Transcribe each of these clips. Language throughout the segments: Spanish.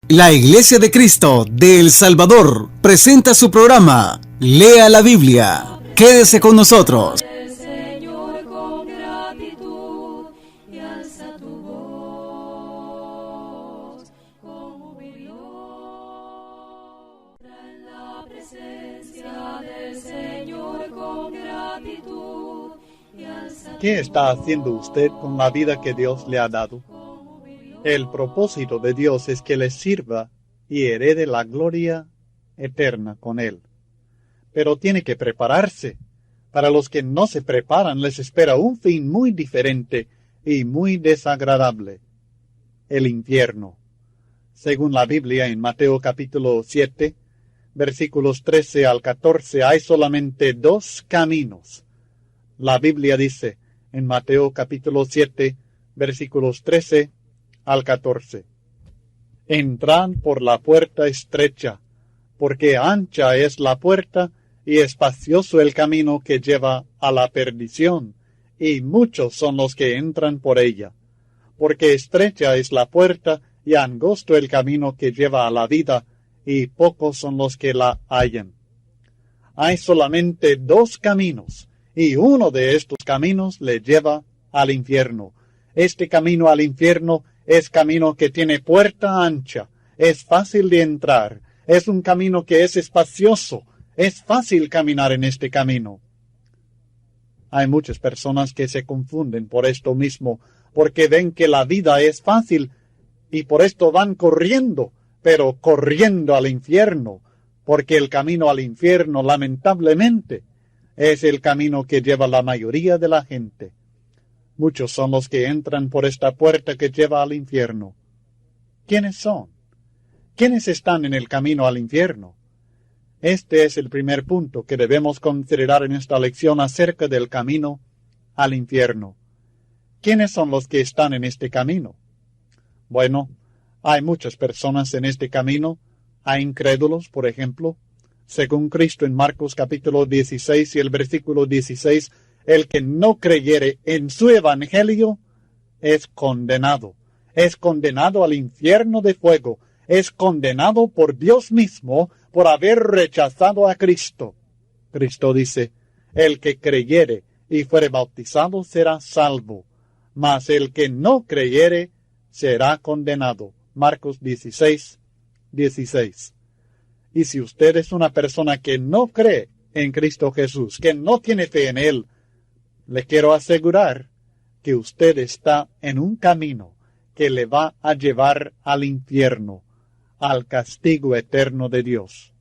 La Iglesia de Cristo de El Salvador presenta su programa Lea la Biblia. Quédese con nosotros. Señor, con gratitud y alza tu voz con júbilo en la presencia del Señor con gratitud y alza. ¿Qué está haciendo usted con la vida que Dios le ha dado? El propósito de Dios es que le sirva y herede la gloria eterna con Él. Pero tiene que prepararse. Para los que no se preparan les espera un fin muy diferente y muy desagradable: el infierno. Según la Biblia, en Mateo capítulo 7, versículos 13 al 14, hay solamente dos caminos. La Biblia dice en Mateo capítulo 7, versículos 13 al 14: Entrad por la puerta estrecha, porque ancha es la puerta y espacioso el camino que lleva a la perdición, y muchos son los que entran por ella. Porque estrecha es la puerta y angosto el camino que lleva a la vida, y pocos son los que la hallan. Hay solamente dos caminos, y uno de estos caminos le lleva al infierno. Este camino al infierno es camino que tiene puerta ancha, es fácil de entrar, es un camino que es espacioso, es fácil caminar en este camino. Hay muchas personas que se confunden por esto mismo, porque ven que la vida es fácil y por esto van corriendo, pero corriendo al infierno, porque el camino al infierno, lamentablemente, es el camino que lleva la mayoría de la gente. Muchos son los que entran por esta puerta que lleva al infierno. ¿Quiénes son? ¿Quiénes están en el camino al infierno? Este es el primer punto que debemos considerar en esta lección acerca del camino al infierno. ¿Quiénes son los que están en este camino? Bueno, hay muchas personas en este camino. Hay incrédulos, por ejemplo. Según Cristo en Marcos capítulo 16 y el versículo 16, el que no creyere en su evangelio es condenado al infierno de fuego, es condenado por Dios mismo por haber rechazado a Cristo. Cristo dice: el que creyere y fuere bautizado será salvo, mas el que no creyere será condenado. Marcos 16, 16. Y si usted es una persona que no cree en Cristo Jesús, que no tiene fe en Él, le quiero asegurar que usted está en un camino que le va a llevar al infierno, al castigo eterno de Dios.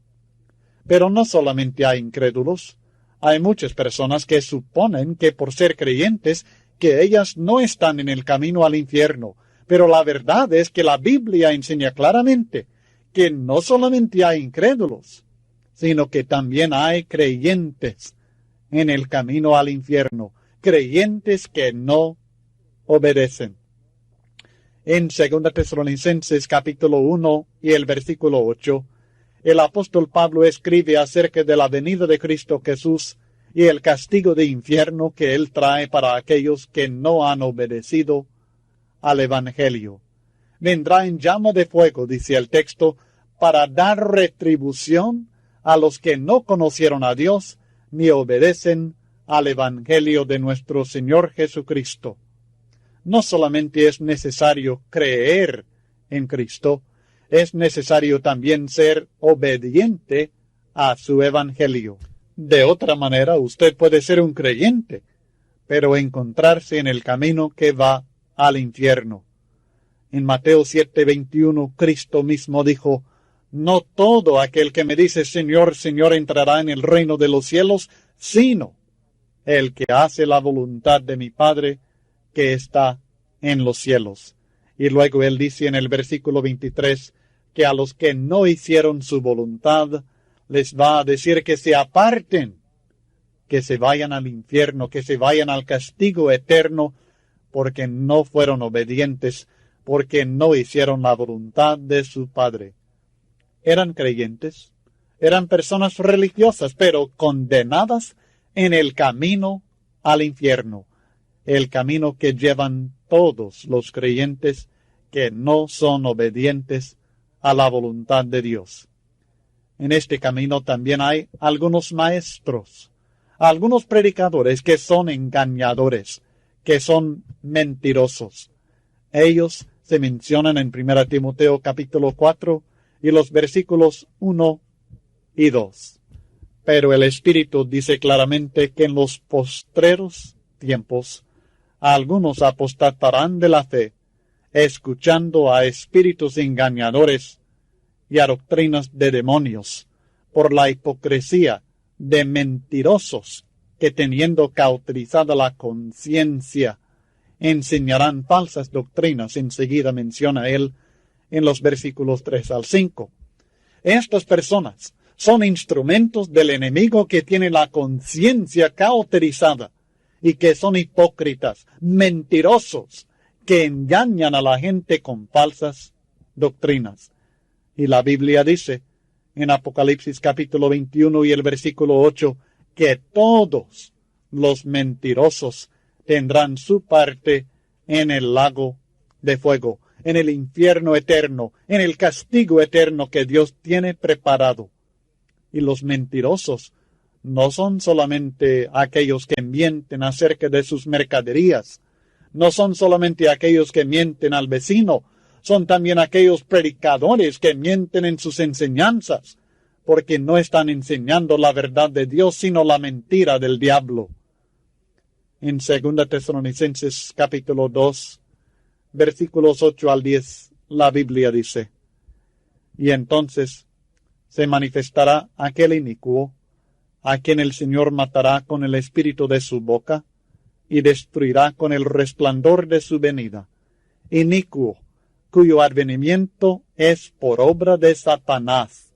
Pero no solamente hay incrédulos, hay muchas personas que suponen que por ser creyentes, que ellas no están en el camino al infierno. Pero la verdad es que la Biblia enseña claramente que no solamente hay incrédulos, sino que también hay creyentes en el camino al infierno, creyentes que no obedecen. En 2 Tesalonicenses capítulo 1 y el versículo 8, el apóstol Pablo escribe acerca de la venida de Cristo Jesús y el castigo de infierno que Él trae para aquellos que no han obedecido al Evangelio. Vendrá en llama de fuego, dice el texto, para dar retribución a los que no conocieron a Dios ni obedecen al Evangelio de nuestro Señor Jesucristo. No solamente es necesario creer en Cristo, es necesario también ser obediente a su Evangelio. De otra manera, usted puede ser un creyente, pero encontrarse en el camino que va al infierno. En Mateo 7:21, Cristo mismo dijo: no todo aquel que me dice Señor, Señor entrará en el reino de los cielos, sino el que hace la voluntad de mi Padre que está en los cielos. Y luego Él dice en el versículo 23 que a los que no hicieron su voluntad les va a decir que se aparten, que se vayan al infierno, que se vayan al castigo eterno, porque no fueron obedientes, porque no hicieron la voluntad de su Padre. Eran creyentes, eran personas religiosas, pero condenadas en el camino al infierno, el camino que llevan todos los creyentes que no son obedientes a la voluntad de Dios. En este camino también hay algunos maestros, algunos predicadores que son engañadores, que son mentirosos. Ellos se mencionan en 1 Timoteo capítulo 4 y los versículos 1 y 2. Pero el Espíritu dice claramente que en los postreros tiempos algunos apostatarán de la fe, escuchando a espíritus engañadores y a doctrinas de demonios, por la hipocresía de mentirosos que, teniendo cauterizada la conciencia, enseñarán falsas doctrinas. Enseguida menciona él en los versículos 3 al 5. Estas personas son instrumentos del enemigo que tiene la conciencia cauterizada y que son hipócritas, mentirosos, que engañan a la gente con falsas doctrinas. Y la Biblia dice en Apocalipsis capítulo 21 y el versículo 8 que todos los mentirosos tendrán su parte en el lago de fuego, en el infierno eterno, en el castigo eterno que Dios tiene preparado. Y los mentirosos no son solamente aquellos que mienten acerca de sus mercaderías, no son solamente aquellos que mienten al vecino, son también aquellos predicadores que mienten en sus enseñanzas, porque no están enseñando la verdad de Dios, sino la mentira del diablo. En 2 Tesalonicenses capítulo 2, versículos 8 al 10, la Biblia dice: y entonces se manifestará aquel inicuo, a quien el Señor matará con el espíritu de su boca, y destruirá con el resplandor de su venida. Inicuo, cuyo advenimiento es por obra de Satanás,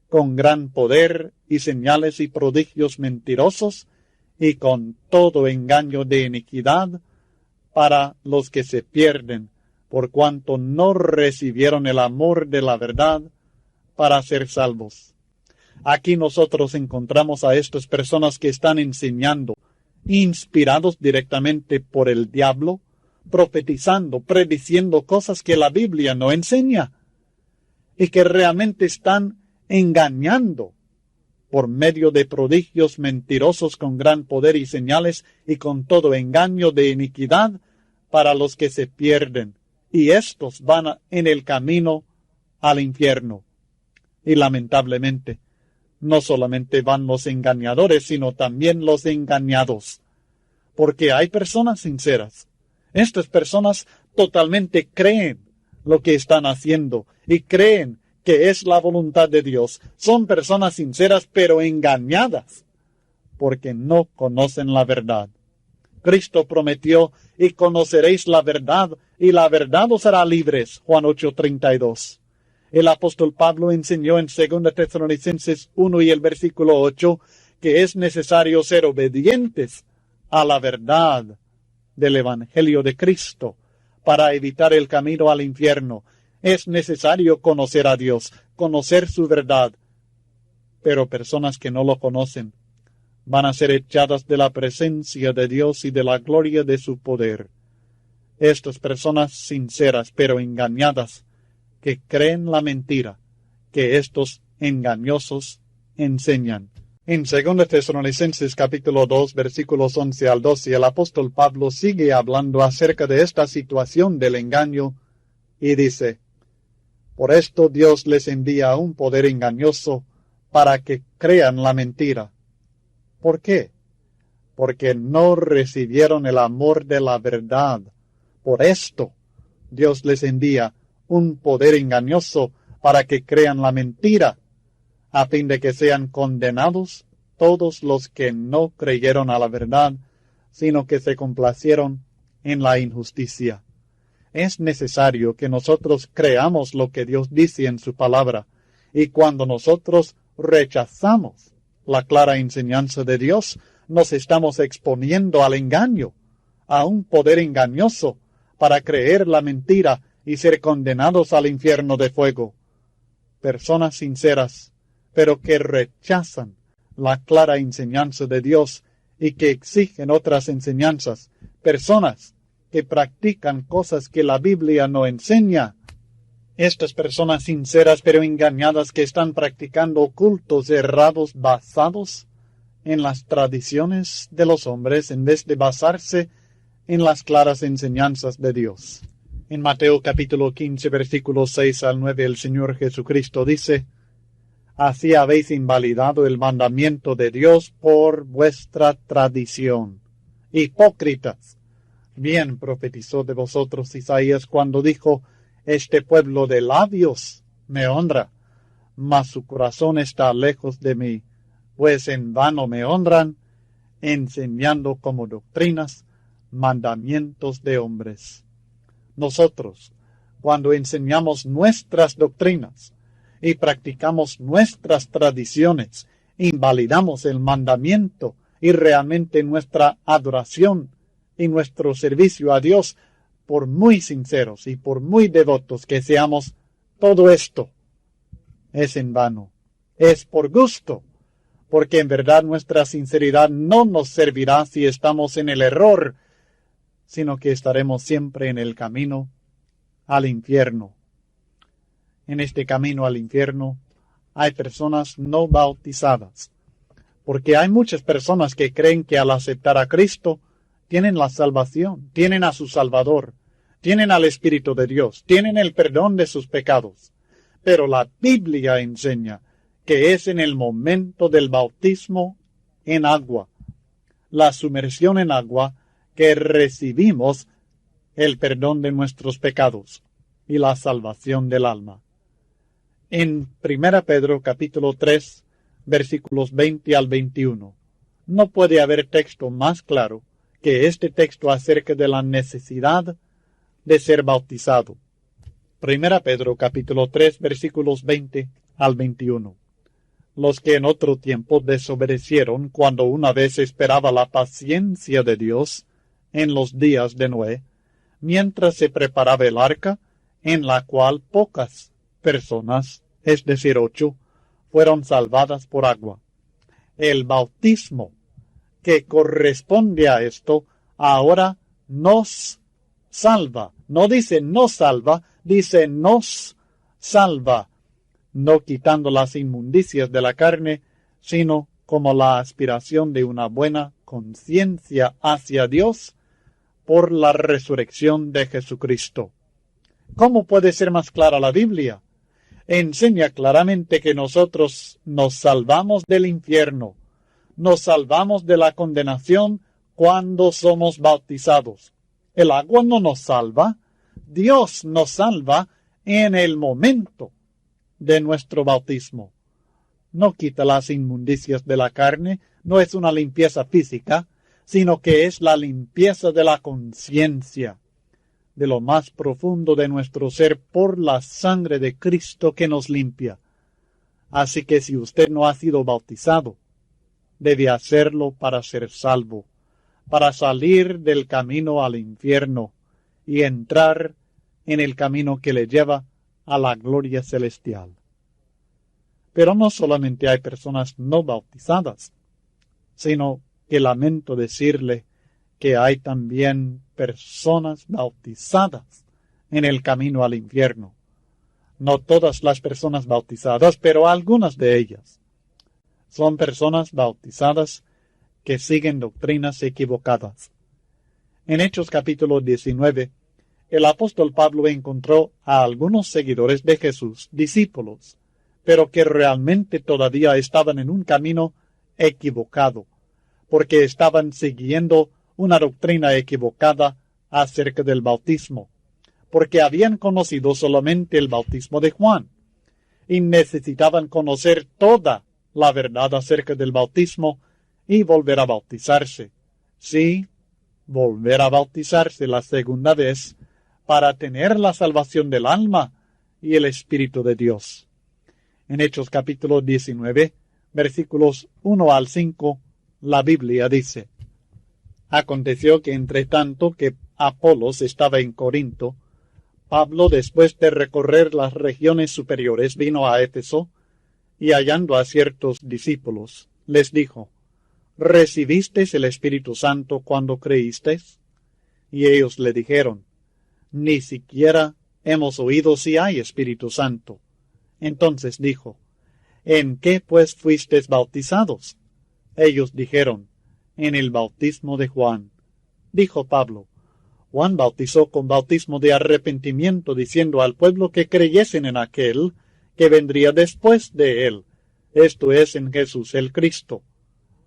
con gran poder y señales y prodigios mentirosos, y con todo engaño de iniquidad para los que se pierden, por cuanto no recibieron el amor de la verdad para ser salvos. Aquí nosotros encontramos a estas personas que están enseñando, inspirados directamente por el diablo, profetizando, prediciendo cosas que la Biblia no enseña, y que realmente están engañando por medio de prodigios mentirosos con gran poder y señales, y con todo engaño de iniquidad para los que se pierden, y estos van en el camino al infierno. Y lamentablemente, no solamente van los engañadores, sino también los engañados, porque hay personas sinceras. Estas personas totalmente creen lo que están haciendo y creen que es la voluntad de Dios. Son personas sinceras, pero engañadas, porque no conocen la verdad. Cristo prometió: y conoceréis la verdad, y la verdad os hará libres. Juan 8:32. El apóstol Pablo enseñó en 2 Tesalonicenses 1 y el versículo 8 que es necesario ser obedientes a la verdad del Evangelio de Cristo para evitar el camino al infierno. Es necesario conocer a Dios, conocer su verdad. Pero personas que no lo conocen van a ser echadas de la presencia de Dios y de la gloria de su poder. Estas personas sinceras pero engañadas, que creen la mentira que estos engañosos enseñan. En 2 Tesalonicenses capítulo 2 versículos 11 al 12, el apóstol Pablo sigue hablando acerca de esta situación del engaño y dice: por esto Dios les envía un poder engañoso para que crean la mentira. ¿Por qué? Porque no recibieron el amor de la verdad. Por esto Dios les envía un poder engañoso para que crean la mentira, a fin de que sean condenados todos los que no creyeron a la verdad, sino que se complacieron en la injusticia. Es necesario que nosotros creamos lo que Dios dice en su palabra, y cuando nosotros rechazamos la clara enseñanza de Dios, nos estamos exponiendo al engaño, a un poder engañoso, para creer la mentira y ser condenados al infierno de fuego. Personas sinceras, pero que rechazan la clara enseñanza de Dios y que exigen otras enseñanzas. Personas que practican cosas que la Biblia no enseña. Estas personas sinceras pero engañadas que están practicando cultos errados basados en las tradiciones de los hombres en vez de basarse en las claras enseñanzas de Dios. En Mateo capítulo 15 versículos 6 al 9 el Señor Jesucristo dice: Así habéis invalidado el mandamiento de Dios por vuestra tradición. Hipócritas, bien profetizó de vosotros Isaías cuando dijo: Este pueblo de labios me honra, mas su corazón está lejos de mí, pues en vano me honran, enseñando como doctrinas mandamientos de hombres. Nosotros, cuando enseñamos nuestras doctrinas y practicamos nuestras tradiciones, invalidamos el mandamiento y realmente nuestra adoración y nuestro servicio a Dios, por muy sinceros y por muy devotos que seamos, todo esto es en vano, es por gusto, porque en verdad nuestra sinceridad no nos servirá si estamos en el error, sino que estaremos siempre en el camino al infierno. En este camino al infierno hay personas no bautizadas, porque hay muchas personas que creen que al aceptar a Cristo tienen la salvación, tienen a su Salvador, tienen al Espíritu de Dios, tienen el perdón de sus pecados. Pero la Biblia enseña que es en el momento del bautismo en agua, la sumersión en agua, que recibimos el perdón de nuestros pecados y la salvación del alma. En 1 Pedro capítulo 3, versículos 20 al 21, no puede haber texto más claro que este texto acerca de la necesidad de ser bautizado. 1 Pedro capítulo 3, versículos 20 al 21. Los que en otro tiempo desobedecieron cuando una vez esperaba la paciencia de Dios en los días de Noé, mientras se preparaba el arca, en la cual pocas personas, es decir, 8, fueron salvadas por agua. El bautismo que corresponde a esto ahora nos salva. No dice nos salva, dice nos salva, no quitando las inmundicias de la carne, sino como la aspiración de una buena conciencia hacia Dios por la resurrección de Jesucristo. ¿Cómo puede ser más clara la Biblia? Enseña claramente que nosotros nos salvamos del infierno, nos salvamos de la condenación cuando somos bautizados. El agua no nos salva, Dios nos salva en el momento de nuestro bautismo. No quita las inmundicias de la carne, no es una limpieza física, sino que es la limpieza de la conciencia, de lo más profundo de nuestro ser por la sangre de Cristo que nos limpia. Así que si usted no ha sido bautizado, debe hacerlo para ser salvo, para salir del camino al infierno y entrar en el camino que le lleva a la gloria celestial. Pero no solamente hay personas no bautizadas, sino que lamento decirle que hay también personas bautizadas en el camino al infierno. No todas las personas bautizadas, pero algunas de ellas son personas bautizadas que siguen doctrinas equivocadas. En Hechos capítulo 19, el apóstol Pablo encontró a algunos seguidores de Jesús, discípulos, pero que realmente todavía estaban en un camino equivocado, porque estaban siguiendo una doctrina equivocada acerca del bautismo, porque habían conocido solamente el bautismo de Juan, y necesitaban conocer toda la verdad acerca del bautismo y volver a bautizarse. Sí, volver a bautizarse la segunda vez para tener la salvación del alma y el Espíritu de Dios. En Hechos capítulo 19, versículos 1 al 5, la Biblia dice: Aconteció que entre tanto que Apolos estaba en Corinto, Pablo, después de recorrer las regiones superiores, vino a Éfeso, y hallando a ciertos discípulos, les dijo: ¿Recibisteis el Espíritu Santo cuando creísteis? Y ellos le dijeron: Ni siquiera hemos oído si hay Espíritu Santo. Entonces dijo, ¿en qué pues fuisteis bautizados? Ellos dijeron, en el bautismo de Juan. Dijo Pablo, Juan bautizó con bautismo de arrepentimiento, diciendo al pueblo que creyesen en aquel que vendría después de él, esto es, en Jesús el Cristo.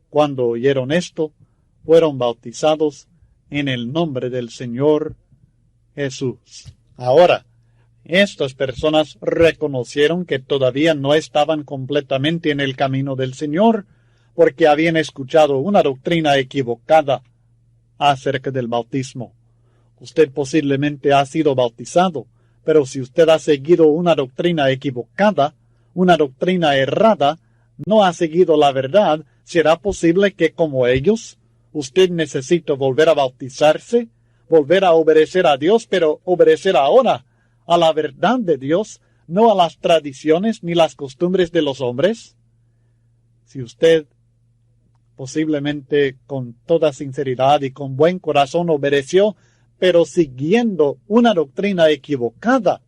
Cuando oyeron esto, fueron bautizados en el nombre del Señor Jesús. Ahora, estas personas reconocieron que todavía no estaban completamente en el camino del Señor, porque habían escuchado una doctrina equivocada acerca del bautismo. Usted posiblemente ha sido bautizado, pero si usted ha seguido una doctrina equivocada, una doctrina errada, no ha seguido la verdad, ¿será posible que como ellos, usted necesite volver a bautizarse, volver a obedecer a Dios, pero obedecer ahora a la verdad de Dios, no a las tradiciones ni las costumbres de los hombres? Si usted posiblemente con toda sinceridad y con buen corazón obedeció, pero siguiendo una doctrina equivocada.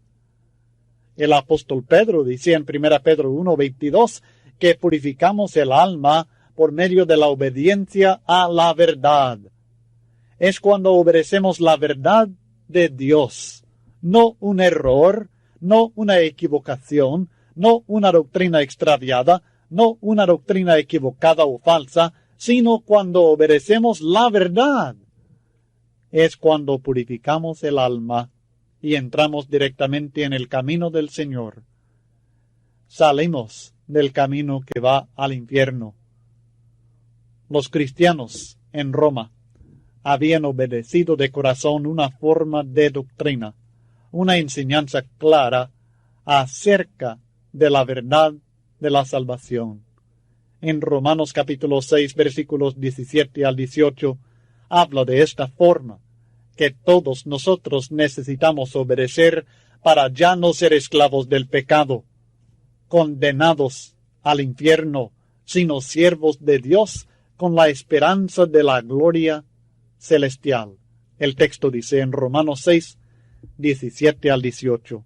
El apóstol Pedro decía en 1 Pedro 1:22 que purificamos el alma por medio de la obediencia a la verdad. Es cuando obedecemos la verdad de Dios, no un error, no una equivocación, no una doctrina extraviada, no una doctrina equivocada o falsa, sino cuando obedecemos la verdad. Es cuando purificamos el alma y entramos directamente en el camino del Señor. Salimos del camino que va al infierno. Los cristianos en Roma habían obedecido de corazón una forma de doctrina, una enseñanza clara acerca de la verdad de la salvación. En Romanos capítulo 6, versículos 17 al 18, habla de esta forma, que todos nosotros necesitamos obedecer para ya no ser esclavos del pecado, condenados al infierno, sino siervos de Dios con la esperanza de la gloria celestial. El texto dice en Romanos 6, 17 al 18.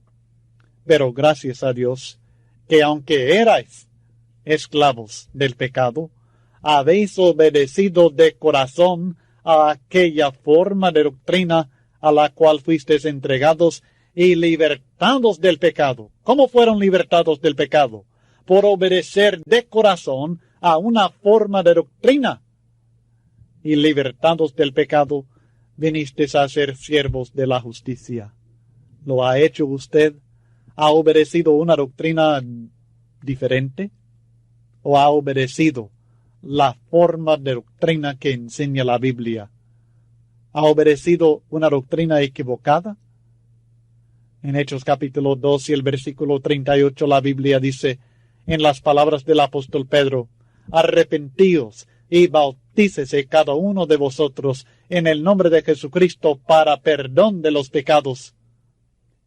Pero gracias a Dios, que aunque erais esclavos del pecado, habéis obedecido de corazón a aquella forma de doctrina a la cual fuisteis entregados y libertados del pecado. ¿Cómo fueron libertados del pecado? Por obedecer de corazón a una forma de doctrina. Y libertados del pecado, vinisteis a ser siervos de la justicia. ¿Lo ha hecho usted? ¿Ha obedecido una doctrina diferente? ¿O ha obedecido la forma de doctrina que enseña la Biblia? ¿Ha obedecido una doctrina equivocada? En Hechos capítulo 2 y el versículo 38 la Biblia dice, en las palabras del apóstol Pedro, arrepentíos y bautícese cada uno de vosotros en el nombre de Jesucristo para perdón de los pecados,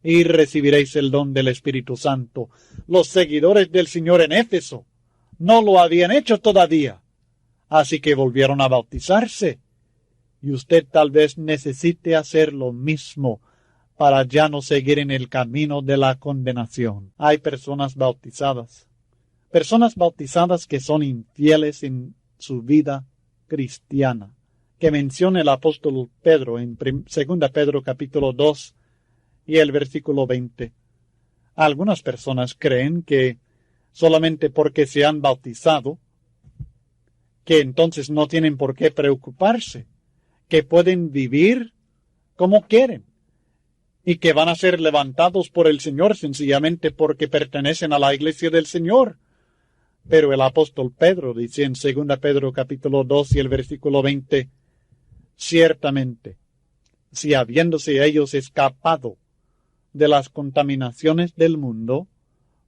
y recibiréis el don del Espíritu Santo. Los seguidores del Señor en Éfeso no lo habían hecho todavía, así que volvieron a bautizarse. Y usted tal vez necesite hacer lo mismo para ya no seguir en el camino de la condenación. Hay personas bautizadas que son infieles en su vida cristiana, que menciona el apóstol Pedro en 2 Pedro capítulo 2 y el versículo 20. Algunas personas creen que solamente porque se han bautizado, que entonces no tienen por qué preocuparse, que pueden vivir como quieren y que van a ser levantados por el Señor sencillamente porque pertenecen a la iglesia del Señor. Pero el apóstol Pedro dice en 2 Pedro capítulo 2 y el versículo 20, ciertamente, si habiéndose ellos escapado de las contaminaciones del mundo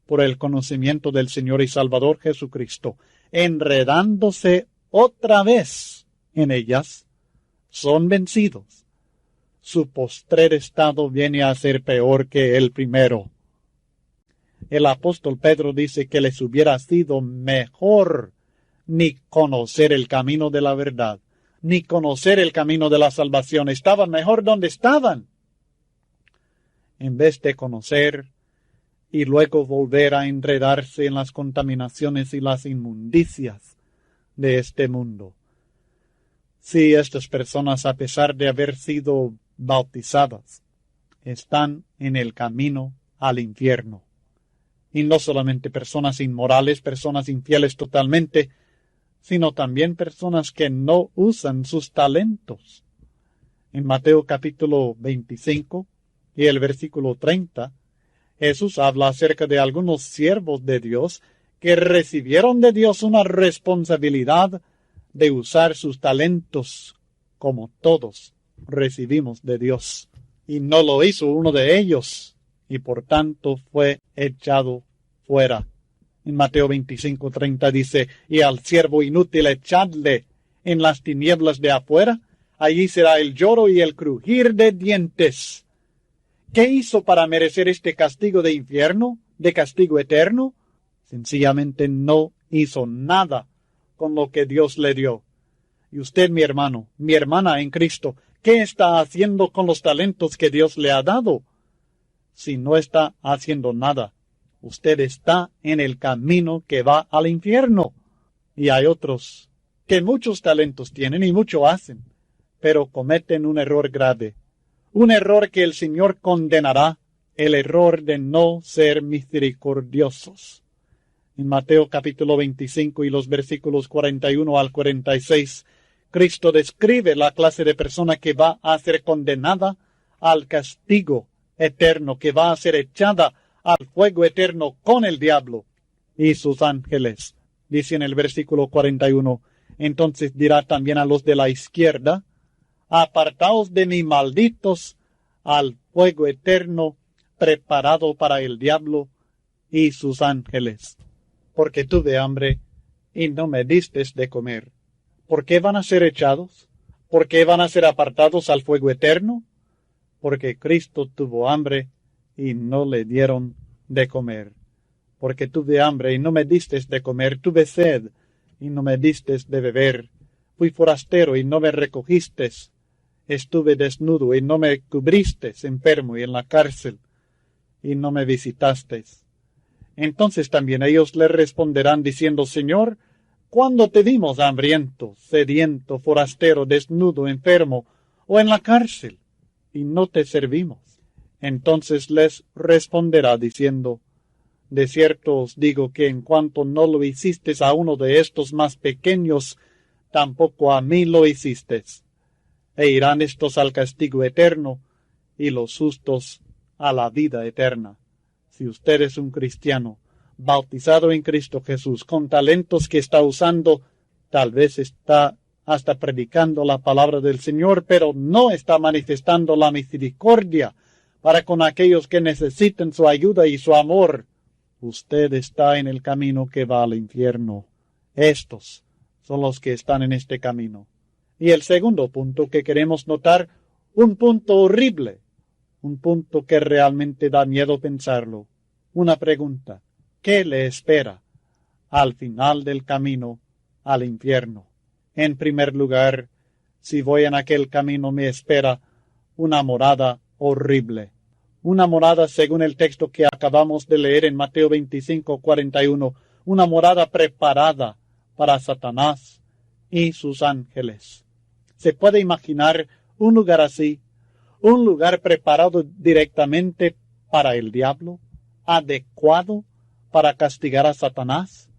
por el conocimiento del Señor y Salvador Jesucristo, enredándose otra vez en ellas, son vencidos. Su postrer estado viene a ser peor que el primero. El apóstol Pedro dice que les hubiera sido mejor ni conocer el camino de la verdad, ni conocer el camino de la salvación. Estaban mejor donde estaban. en vez de conocer y luego volver a enredarse en las contaminaciones y las inmundicias de este mundo. Sí, estas personas, a pesar de haber sido bautizadas, están en el camino al infierno. Y no solamente personas inmorales, personas infieles totalmente, sino también personas que no usan sus talentos. En Mateo capítulo 25 y el versículo 30, Jesús habla acerca de algunos siervos de Dios que recibieron de Dios una responsabilidad de usar sus talentos como todos recibimos de Dios. Y no lo hizo uno de ellos, y por tanto fue echado fuera. En Mateo 25:30 dice, y al siervo inútil echadle en las tinieblas de afuera, allí será el lloro y el crujir de dientes. ¿Qué hizo para merecer este castigo de infierno, de castigo eterno? Sencillamente no hizo nada con lo que Dios le dio. Y usted, mi hermano, mi hermana en Cristo, ¿qué está haciendo con los talentos que Dios le ha dado? Si no está haciendo nada, usted está en el camino que va al infierno. Y hay otros que muchos talentos tienen y mucho hacen, pero cometen un error grave. Un error que el Señor condenará, el error de no ser misericordiosos. En Mateo capítulo 25 y los versículos 41 al 46, Cristo describe la clase de persona que va a ser condenada al castigo eterno, que va a ser echada al fuego eterno con el diablo y sus ángeles. Dice en el versículo 41, entonces dirá también a los de la izquierda, apartaos de mí, malditos, al fuego eterno preparado para el diablo y sus ángeles. Porque tuve hambre y no me distes de comer. ¿Por qué van a ser echados? ¿Por qué van a ser apartados al fuego eterno? Porque Cristo tuvo hambre y no le dieron de comer. Porque tuve hambre y no me distes de comer. Tuve sed y no me distes de beber. Fui forastero y no me recogistes. Estuve desnudo y no me cubristeis, enfermo y en la cárcel, y no me visitasteis. Entonces también ellos le responderán diciendo, Señor, ¿cuándo te vimos hambriento, sediento, forastero, desnudo, enfermo, o en la cárcel, y no te servimos? Entonces les responderá diciendo, de cierto os digo que en cuanto no lo hicisteis a uno de estos más pequeños, tampoco a mí lo hicisteis. E irán estos al castigo eterno, y los justos a la vida eterna. Si usted es un cristiano, bautizado en Cristo Jesús, con talentos que está usando, tal vez está hasta predicando la palabra del Señor, pero no está manifestando la misericordia para con aquellos que necesiten su ayuda y su amor. Usted está en el camino que va al infierno. Estos son los que están en este camino. Y el segundo punto que queremos notar, un punto horrible, un punto que realmente da miedo pensarlo. Una pregunta, ¿qué le espera al final del camino al infierno? En primer lugar, si voy en aquel camino me espera una morada horrible. Una morada, según el texto que acabamos de leer en Mateo 25:41, una morada preparada para Satanás y sus ángeles. ¿Se puede imaginar un lugar así? Un lugar preparado directamente para el diablo, adecuado para castigar a Satanás.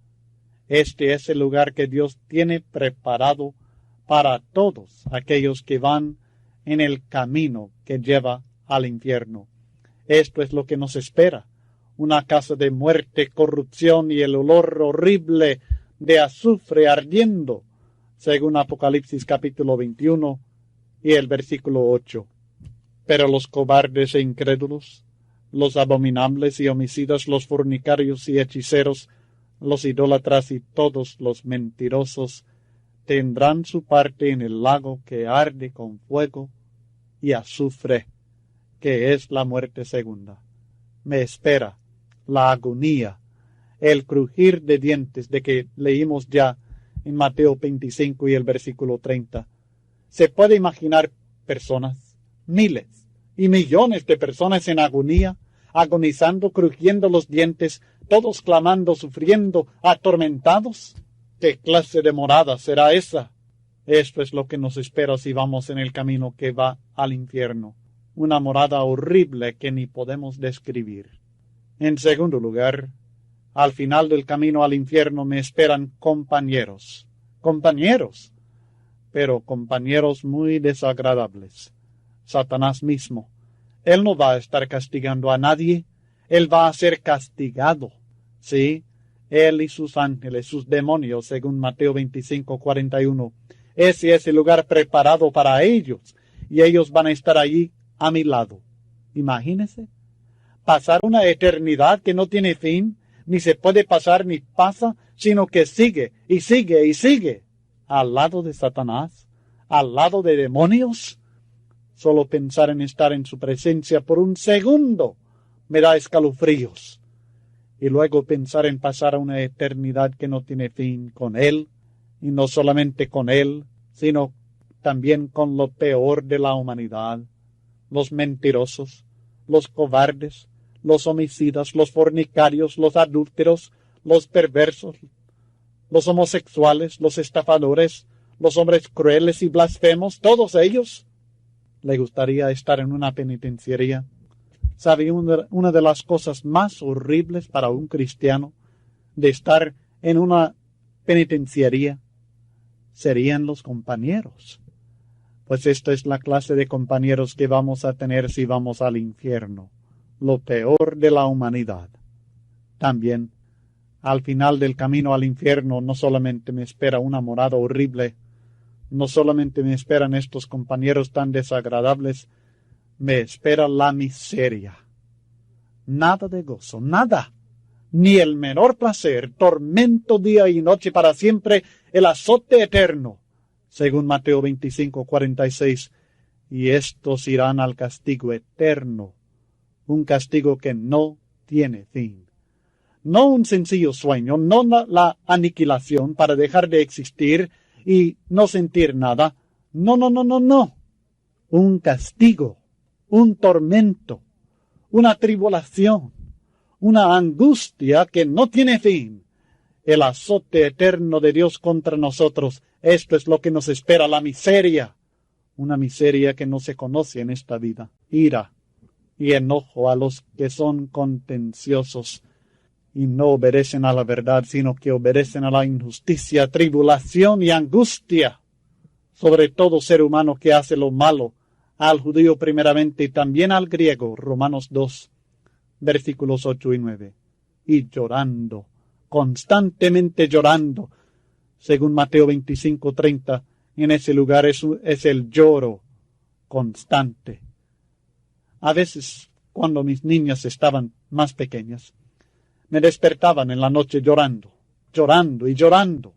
Este es el lugar que Dios tiene preparado para todos aquellos que van en el camino que lleva al infierno. Esto es lo que nos espera, una casa de muerte, corrupción y el olor horrible de azufre ardiendo, según Apocalipsis capítulo 21 y el versículo 8. Pero los cobardes e incrédulos, los abominables y homicidas, los fornicarios y hechiceros, los idólatras y todos los mentirosos, tendrán su parte en el lago que arde con fuego y azufre, que es la muerte segunda. Me espera la agonía, el crujir de dientes de que leímos ya en Mateo 25 y el versículo 30. Se puede imaginar personas, miles, y millones de personas en agonía, agonizando, crujiendo los dientes, todos clamando, sufriendo, atormentados. ¿Qué clase de morada será esa? Esto es lo que nos espera si vamos en el camino que va al infierno. Una morada horrible que ni podemos describir. En segundo lugar, al final del camino al infierno me esperan compañeros. Compañeros, pero compañeros muy desagradables. Satanás mismo. Él no va a estar castigando a nadie. Él va a ser castigado. Sí, él y sus ángeles, sus demonios, según Mateo 25:41. Ese es el lugar preparado para ellos, y ellos van a estar allí a mi lado. Imagínense, pasar una eternidad que no tiene fin, ni se puede pasar ni pasa, sino que sigue y sigue y sigue, al lado de Satanás, al lado de demonios. Solo pensar en estar en su presencia por un segundo me da escalofríos. Y luego pensar en pasar una eternidad que no tiene fin con él, y no solamente con él, sino también con lo peor de la humanidad, los mentirosos, los cobardes, los homicidas, los fornicarios, los adúlteros, los perversos, los homosexuales, los estafadores, los hombres crueles y blasfemos, todos ellos. ¿Le gustaría estar en una penitenciaría? ¿Sabe una de las cosas más horribles para un cristiano de estar en una penitenciaría? Serían los compañeros. Pues esta es la clase de compañeros que vamos a tener si vamos al infierno, lo peor de la humanidad. También, al final del camino al infierno, no solamente me espera una morada horrible, no solamente me esperan estos compañeros tan desagradables, me espera la miseria. Nada de gozo, nada, ni el menor placer, tormento día y noche para siempre, el azote eterno, según Mateo 25:46, y estos irán al castigo eterno, un castigo que no tiene fin. No un sencillo sueño, no la aniquilación para dejar de existir y no sentir nada. No. Un castigo, un tormento, una tribulación, una angustia que no tiene fin. El azote eterno de Dios contra nosotros. Esto es lo que nos espera, la miseria. Una miseria que no se conoce en esta vida. Ira y enojo a los que son contenciosos y no obedecen a la verdad, sino que obedecen a la injusticia, tribulación y angustia sobre todo ser humano que hace lo malo, al judío primeramente y también al griego. Romanos 2, versículos 8 y 9. Y llorando, constantemente llorando, según Mateo 25:30, en ese lugar es el lloro constante. A veces, cuando mis niñas estaban más pequeñas, me despertaban en la noche llorando y llorando.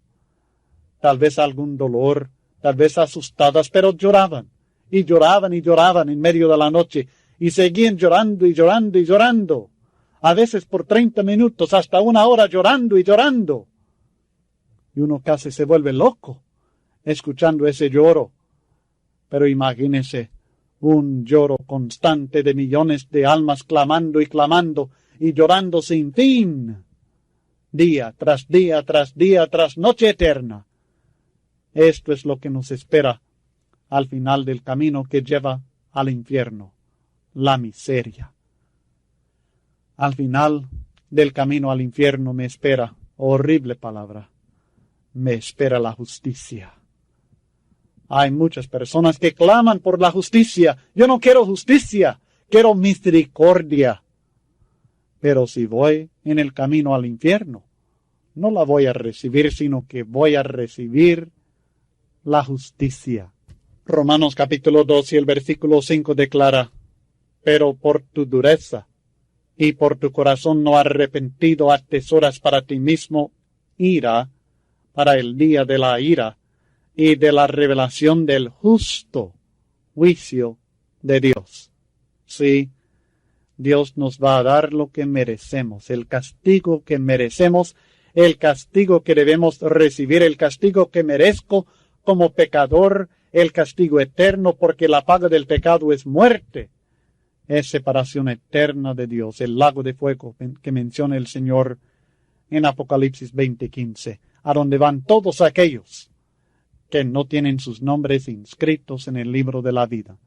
Tal vez algún dolor, tal vez asustadas, pero lloraban y lloraban y lloraban en medio de la noche y seguían llorando y llorando y llorando. A veces por 30 minutos, hasta 1 hora llorando y llorando. Y uno casi se vuelve loco escuchando ese lloro. Pero imagínense un lloro constante de millones de almas clamando y clamando y llorando sin fin, día tras día tras día tras noche eterna. Esto es lo que nos espera al final del camino que lleva al infierno, la miseria. Al final del camino al infierno me espera, horrible palabra, me espera la justicia. Hay muchas personas que claman por la justicia. Yo no quiero justicia, quiero misericordia. Pero si voy en el camino al infierno, no la voy a recibir, sino que voy a recibir la justicia. Romanos capítulo 2 y el versículo 5 declara: pero por tu dureza y por tu corazón no arrepentido atesoras para ti mismo ira para el día de la ira y de la revelación del justo juicio de Dios. Sí, Dios nos va a dar lo que merecemos, el castigo que merecemos, el castigo que debemos recibir, el castigo que merezco como pecador, el castigo eterno, porque la paga del pecado es muerte. es separación eterna de Dios, el lago de fuego que menciona el Señor en Apocalipsis 20:15, a donde van todos aquellos que no tienen sus nombres inscritos en el libro de la vida.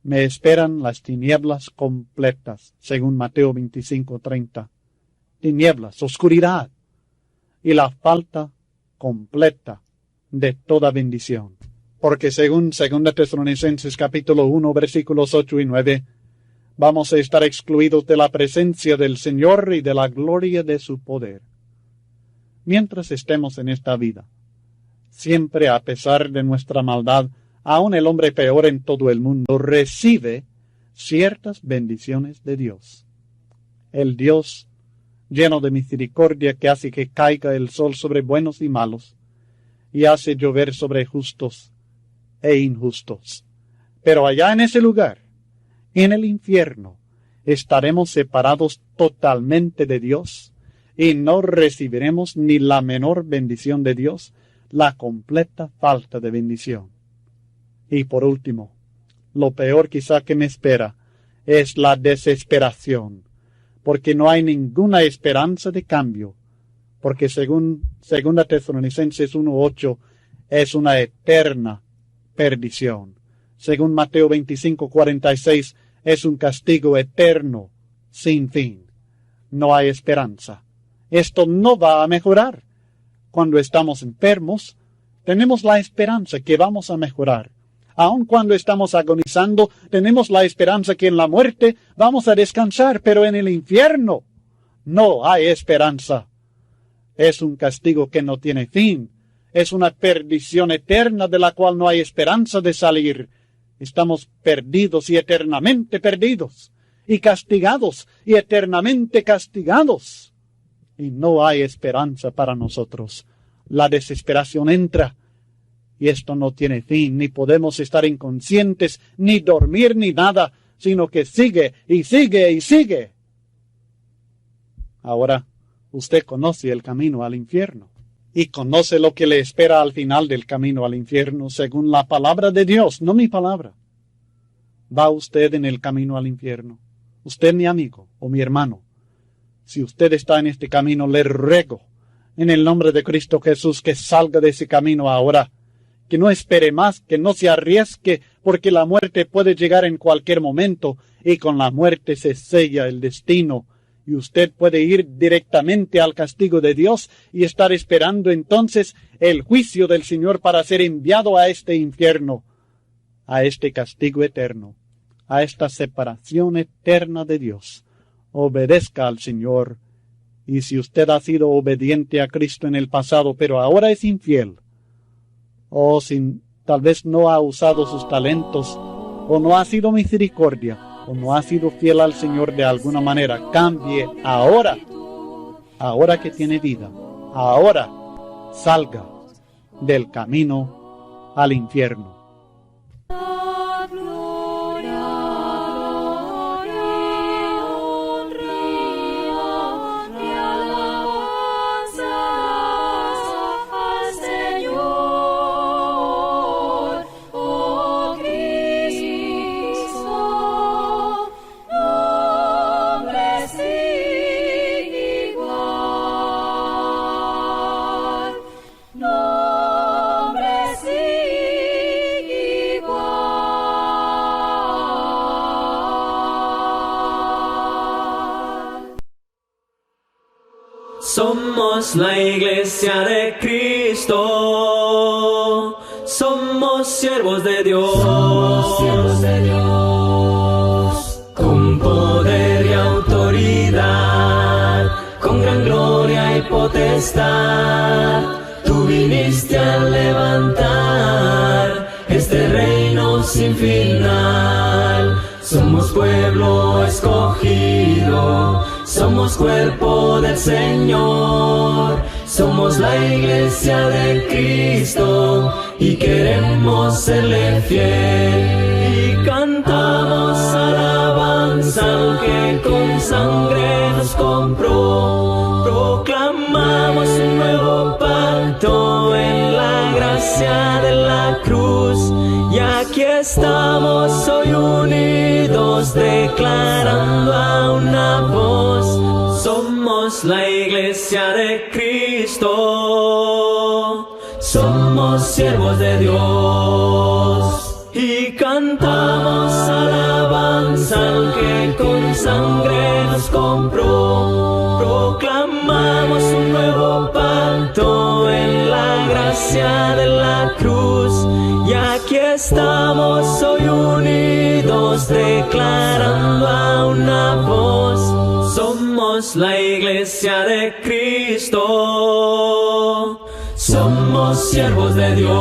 Me esperan las tinieblas completas, según Mateo 25:30. Tinieblas, oscuridad, y la falta completa de toda bendición. Porque según 2 Tesalonicenses capítulo 1, versículos 8 y 9, vamos a estar excluidos de la presencia del Señor y de la gloria de su poder. Mientras estemos en esta vida, siempre a pesar de nuestra maldad, aun el hombre peor en todo el mundo recibe ciertas bendiciones de Dios. El Dios lleno de misericordia que hace que caiga el sol sobre buenos y malos, y hace llover sobre justos e injustos. Pero allá en ese lugar, en el infierno, estaremos separados totalmente de Dios, y no recibiremos ni la menor bendición de Dios, la completa falta de bendición. Y por último, lo peor quizá que me espera es la desesperación, porque no hay ninguna esperanza de cambio, porque según 2 Tesalonicenses 1:8 es una eterna perdición. Según Mateo 25:46 es un castigo eterno, sin fin. No hay esperanza. Esto no va a mejorar. Cuando estamos enfermos, tenemos la esperanza que vamos a mejorar. Aun cuando estamos agonizando, tenemos la esperanza que en la muerte vamos a descansar, pero en el infierno no hay esperanza. Es un castigo que no tiene fin. Es una perdición eterna de la cual no hay esperanza de salir. Estamos perdidos y eternamente perdidos, y castigados y eternamente castigados. Y no hay esperanza para nosotros. La desesperación entra. Y esto no tiene fin, ni podemos estar inconscientes, ni dormir, ni nada, sino que sigue y sigue y sigue. Ahora, usted conoce el camino al infierno, y conoce lo que le espera al final del camino al infierno, según la palabra de Dios, no mi palabra. Va usted en el camino al infierno. Usted, mi amigo o mi hermano, si usted está en este camino, le ruego, en el nombre de Cristo Jesús, que salga de ese camino ahora. Que no espere más, que no se arriesgue, porque la muerte puede llegar en cualquier momento, y con la muerte se sella el destino, y usted puede ir directamente al castigo de Dios y estar esperando entonces el juicio del Señor para ser enviado a este infierno, a este castigo eterno, a esta separación eterna de Dios. Obedezca al Señor, y si usted ha sido obediente a Cristo en el pasado, pero ahora es infiel, o si tal vez no ha usado sus talentos, o no ha sido misericordia, o no ha sido fiel al Señor de alguna manera, cambie ahora, ahora que tiene vida, ahora salga del camino al infierno. Somos la iglesia de Cristo, somos siervos de Dios, con poder y autoridad, con gran gloria y potestad, tú viniste a levantar este reino sin final. Somos pueblo escogido, somos cuerpo del Señor, somos la iglesia de Cristo y queremos serle fiel. Y cantamos alabanza al que con sangre nos compró, proclamamos un nuevo pacto en la gracia de la cruz, y aquí estamos hoy unidos, declarando a una voz: somos la iglesia de Cristo, somos siervos de Dios. Y cantamos alabanza al que con sangre nos compró. Proclamamos un nuevo pacto en la gracia de la cruz. Y aquí estamos hoy unidos, declarando a una voz: somos la iglesia de Cristo, somos siervos de Dios.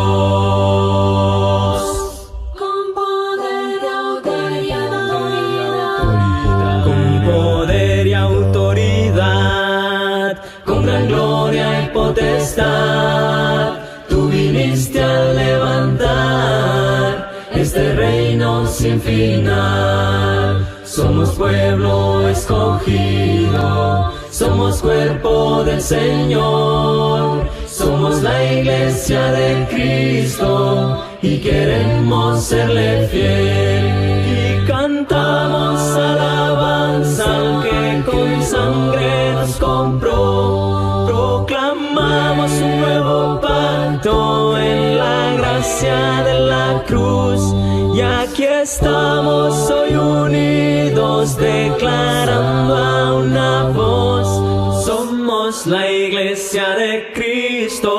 Con gran gloria y potestad, tú viniste a levantar este reino sin final. Somos pueblo escogido, somos cuerpo del Señor, somos la iglesia de Cristo y queremos serle fiel. Y cantamos alabanza al que con sangre nos compró. Proclamamos un nuevo pacto en la gracia de la cruz. Y aquí estamos hoy unidos, declarando a una voz: somos la iglesia de Cristo,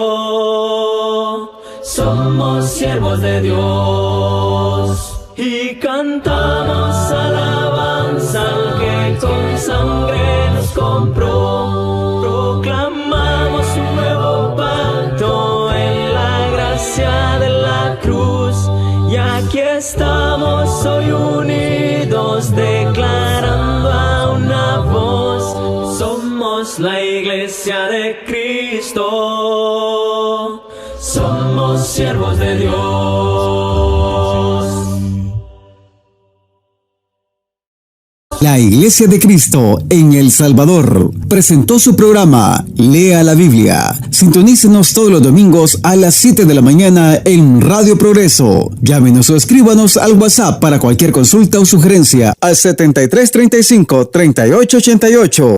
somos siervos de Dios. Y cantamos alabanza al que con sangre nos compró. Proclamamos un nuevo pacto en la gracia de la cruz. Y aquí estamos hoy unidos, declarando a una voz: somos la iglesia de Cristo, somos siervos de Dios. La Iglesia de Cristo en El Salvador presentó su programa Lea la Biblia. Sintonícenos todos los domingos a las 7 de la mañana en Radio Progreso. Llámenos o escríbanos al WhatsApp para cualquier consulta o sugerencia al 7335-3888.